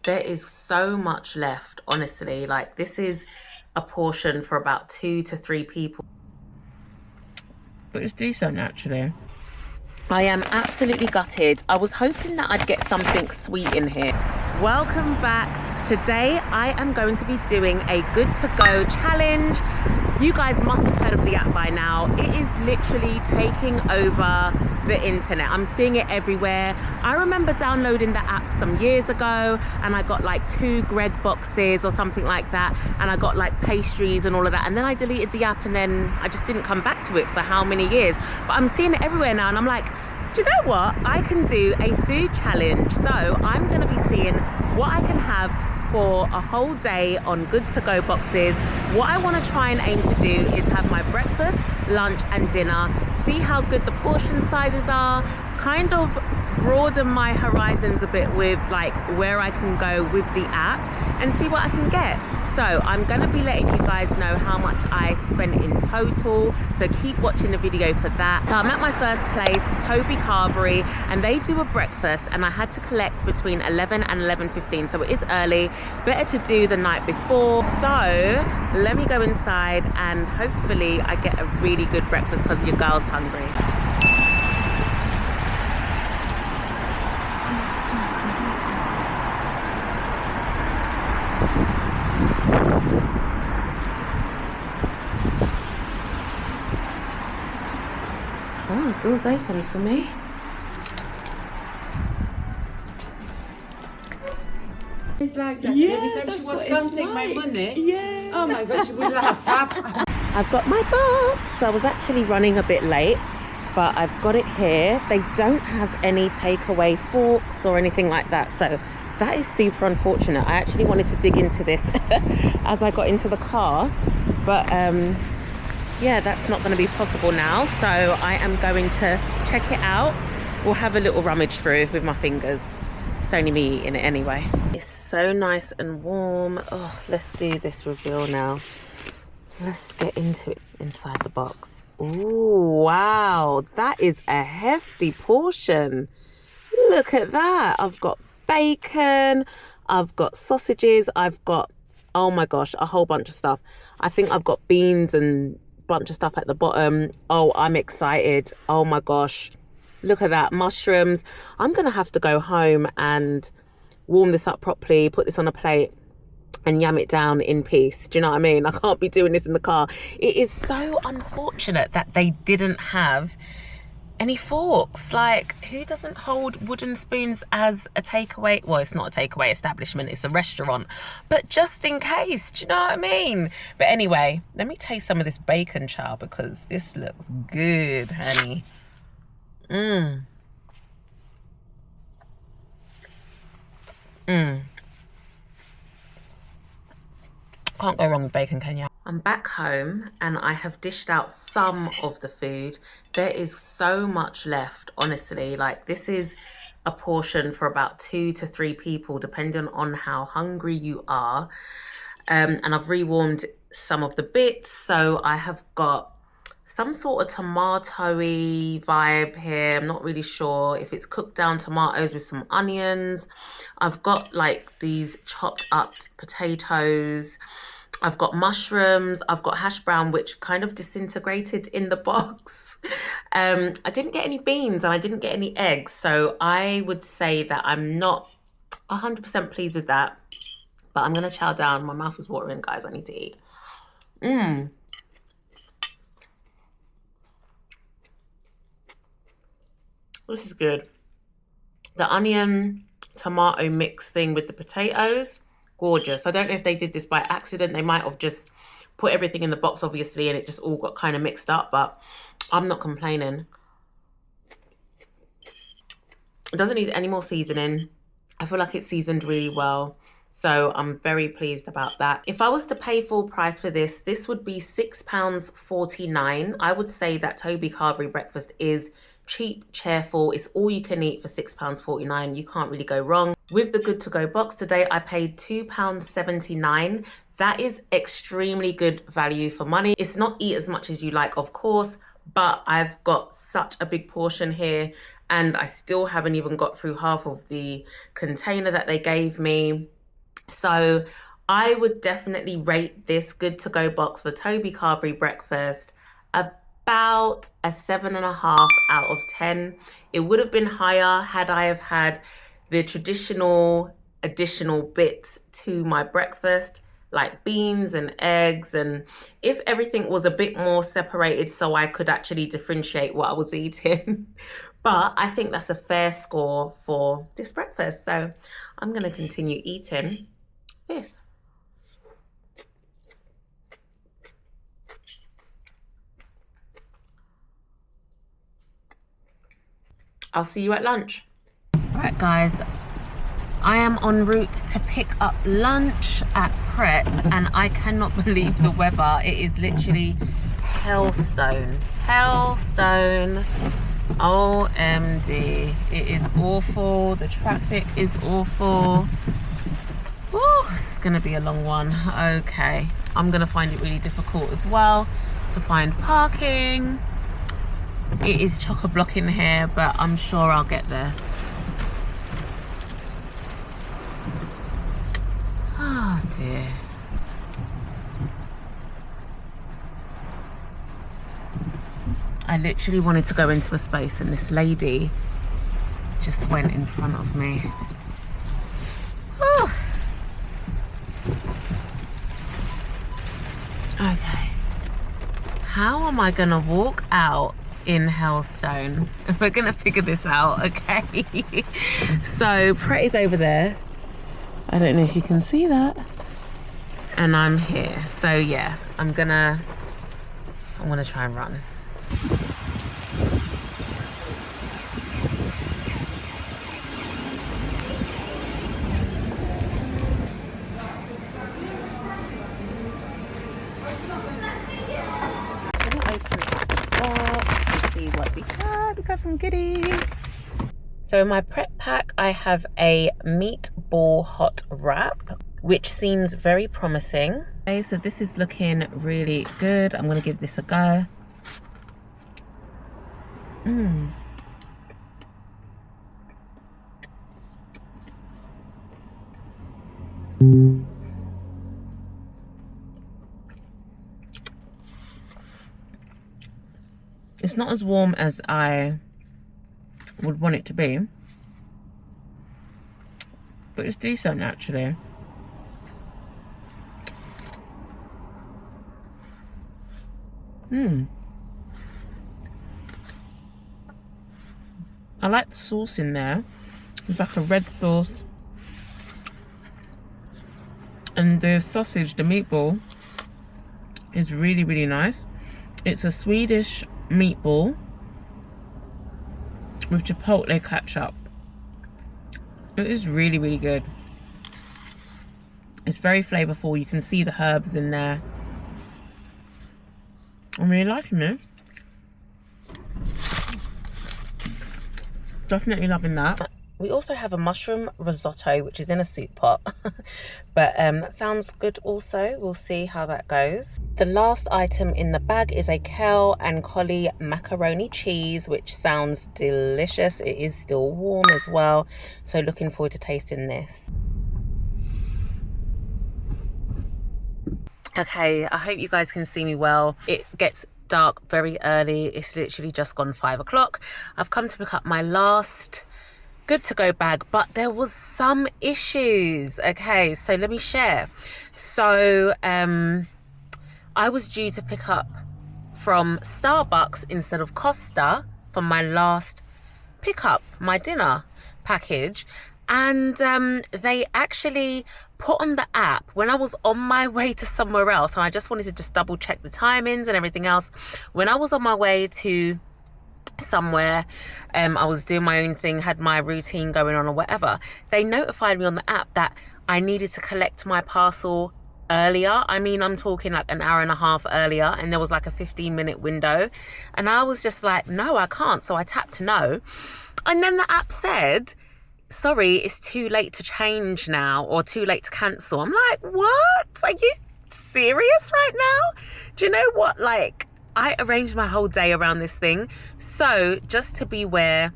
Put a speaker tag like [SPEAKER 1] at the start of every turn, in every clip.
[SPEAKER 1] There is so much left, honestly. Like, this is a portion for about 2 to 3 people. But it's decent, actually. I am absolutely gutted. I was hoping that I'd get something sweet in here. Welcome back. Today, I am going to be doing a good to go challenge. You guys must have heard of the app by now. It is literally taking over the internet. I'm seeing it everywhere. I remember downloading the app some years ago and I got like 2 Greg boxes or something like that, and I got like pastries and all of that, and then I deleted the app and then I just didn't come back to it for how many years. But I'm seeing it everywhere now and I'm like, do you know what? I can do a food challenge. So I'm gonna be seeing what I can have for a whole day on good to go boxes. What I want to try and aim to do is have my breakfast, lunch and dinner, see how good the portion sizes are, kind of broaden my horizons a bit with like where I can go with the app and see what I can get. So I'm going to be letting you guys know how much I spent in total, so keep watching the video for that. So I'm at my first place, Toby Carvery, and they do a breakfast and I had to collect between 11 and 11:15, so it is early, better to do the night before. So let me go inside and hopefully I get a really good breakfast because your girl's hungry. Oh, door's open for me.
[SPEAKER 2] It's like that.
[SPEAKER 3] Yeah,
[SPEAKER 2] Every time she was counting my money.
[SPEAKER 3] Yeah.
[SPEAKER 2] Oh my God, she would last up.
[SPEAKER 1] I've got my box. I was actually running a bit late, but I've got it here. They don't have any takeaway forks or anything like that, so that is super unfortunate. I actually wanted to dig into this as I got into the car, but yeah, that's not going to be possible now, so I am going to check it out. We'll have a little rummage through with my fingers. It's only me eating it anyway. It's so nice and warm. Oh, let's do this reveal now. Let's get into it inside the box. Ooh, wow, that is a hefty portion. Look at that. I've got bacon, I've got sausages, I've got, oh my gosh, a whole bunch of stuff. I think I've got beans and bunch of stuff at the bottom. Oh, I'm excited. Oh my gosh, look at that, mushrooms. I'm gonna have to go home and warm this up properly, put this on a plate and yam it down in peace. Do you know what I mean? I can't be doing this in the car. It is so unfortunate that they didn't have any forks. Like, who doesn't hold wooden spoons as a takeaway? Well, it's not a takeaway establishment, it's a restaurant, but just in case, do you know what I mean? But anyway, let me taste some of this bacon chow because this looks good, honey. Can't go wrong with bacon, can you? I'm back home and I have dished out some of the food. There is so much left, honestly. Like, this is a portion for about 2 to 3 people, depending on how hungry you are. And I've rewarmed some of the bits. So I have got some sort of tomato-y vibe here. I'm not really sure if it's cooked down tomatoes with some onions. I've got like these chopped up potatoes. I've got mushrooms. I've got hash brown, which kind of disintegrated in the box. I didn't get any beans and I didn't get any eggs. So I would say that I'm not 100% pleased with that. But I'm going to chow down. My mouth is watering, guys. I need to eat. This is good. The onion tomato mix thing with the potatoes, gorgeous. I don't know if they did this by accident. They might have just put everything in the box, obviously, and it just all got kind of mixed up, but I'm not complaining. It doesn't need any more seasoning. I feel like it's seasoned really well. So I'm very pleased about that. If I was to pay full price for this, this would be £6.49. I would say that Toby Carvery breakfast is cheap, cheerful. It's all you can eat for £6.49. You can't really go wrong. With the good to go box today, I paid £2.79. That is extremely good value for money. It's not eat as much as you like, of course, but I've got such a big portion here and I still haven't even got through half of the container that they gave me. So I would definitely rate this good to go box for Toby Carvery breakfast about a 7.5 out of 10. It would have been higher had I have had the traditional additional bits to my breakfast, like beans and eggs, and if everything was a bit more separated so I could actually differentiate what I was eating. But I think that's a fair score for this breakfast. So I'm going to continue eating this. I'll see you at lunch. Right, guys, I am en route to pick up lunch at Pret, and I cannot believe the weather. It is literally hailstone. Hailstone. OMD. It is awful. The traffic is awful. Woo, it's gonna be a long one. Okay, I'm gonna find it really difficult as well to find parking. It is chock-a-block in here, but I'm sure I'll get there. Oh dear. I literally wanted to go into a space and this lady just went in front of me. Oh. Okay. How am I gonna walk out in Hailstone? We're gonna figure this out, okay? So Pret is over there. I don't know if you can see that. And I'm here. So yeah, I'm gonna try and run. We got some goodies. So in my prep pack, I have a meatball hot wrap, which seems very promising. Okay, so this is looking really good. I'm gonna give this a go. It's not as warm as I would want it to be, but it's decent actually. I like the sauce in there. It's like a red sauce. And the sausage, the meatball, is really, really nice. It's a Swedish meatball with chipotle ketchup. It is really, really good. It's very flavorful. You can see the herbs in there. I'm really liking this. Definitely loving that. We also have a mushroom risotto, which is in a soup pot. But that sounds good also. We'll see how that goes. The last item in the bag is a kale and collie macaroni cheese, which sounds delicious. It is still warm as well. So looking forward to tasting this. Okay, I hope you guys can see me well. It gets dark very early. It's literally just gone 5 o'clock. I've come to pick up my last good to go bag, but there was some issues. Okay, so let me share. So I was due to pick up from Starbucks instead of Costa for my last pickup, my dinner package, and they actually put on the app when I was on my way to somewhere else, and I just wanted to just double check the timings and everything else. When I was on my way to somewhere, I was doing my own thing, had my routine going on or whatever, they notified me on the app that I needed to collect my parcel earlier. I mean, I'm talking like an hour and a half earlier, and there was like a 15-minute window, and I was just like, no, I can't. So I tapped no, and then the app said, sorry, it's too late to change now, or too late to cancel. I'm like, what? Are you serious right now? Do you know what? Like, I arranged my whole day around this thing. So just to be aware,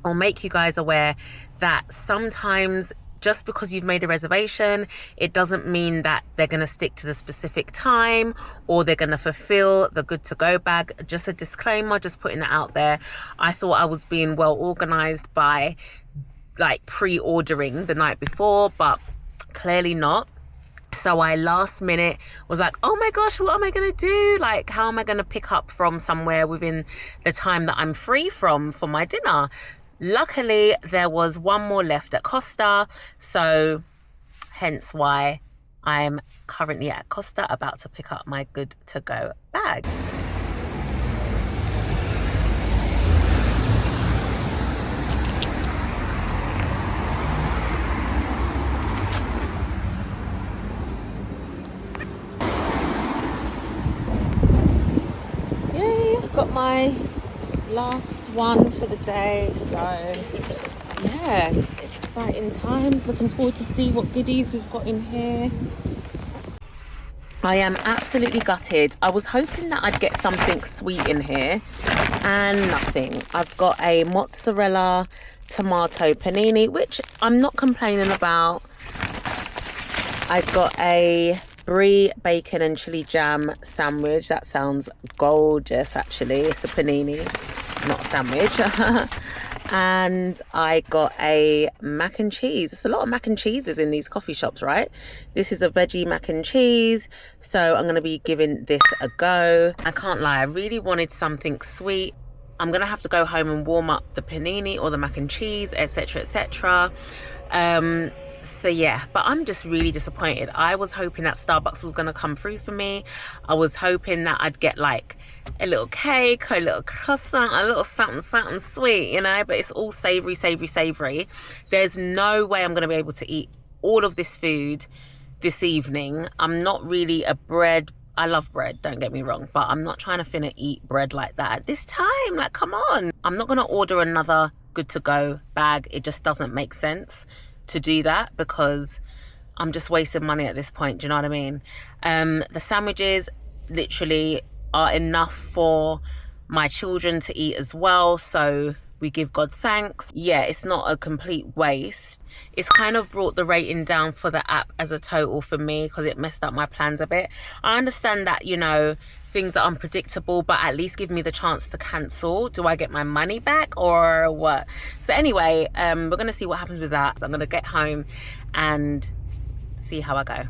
[SPEAKER 1] or make you guys aware, that sometimes just because you've made a reservation, it doesn't mean that they're going to stick to the specific time or they're going to fulfill the good to go bag. Just a disclaimer, just putting it out there. I thought I was being well organized by like pre-ordering the night before, but clearly not. So I last minute was like, oh my gosh, what am I going to do? Like, how am I going to pick up from somewhere within the time that I'm free from for my dinner? Luckily, there was one more left at Costa. So hence why I'm currently at Costa about to pick up my good to go bag. Got my last one for the day, so yeah, exciting times. Looking forward to see what goodies we've got in here. I am absolutely gutted. I was hoping that I'd get something sweet in here, and nothing. I've got a mozzarella tomato panini, which I'm not complaining about. I've got a brie, bacon and chili jam sandwich. That sounds gorgeous, actually. It's a panini, not a sandwich. And I got a mac and cheese. There's a lot of mac and cheeses in these coffee shops, right? This is a veggie mac and cheese, so I'm going to be giving this a go. I can't lie, I really wanted something sweet. I'm going to have to go home and warm up the panini or the mac and cheese, etc, etc. So yeah, but I'm just really disappointed. I was hoping that Starbucks was going to come through for me. I was hoping that I'd get like a little cake or a little croissant, a little something sweet, you know, but it's all savory. There's no way I'm going to be able to eat all of this food this evening. I'm not really a bread, I love bread, don't get me wrong, but I'm not trying to finna eat bread like that at this time. Like, come on. I'm not going to order another good to go bag. It just doesn't make sense to do that because I'm just wasting money at this point. Do you know what I mean? The sandwiches literally are enough for my children to eat as well, so we give God thanks. Yeah, it's not a complete waste. It's kind of brought the rating down for the app as a total for me because it messed up my plans a bit. I understand that, you know, things are unpredictable, but at least give me the chance to cancel. Do I get my money back or what? So anyway, we're gonna see what happens with that. So I'm gonna get home and see how I go.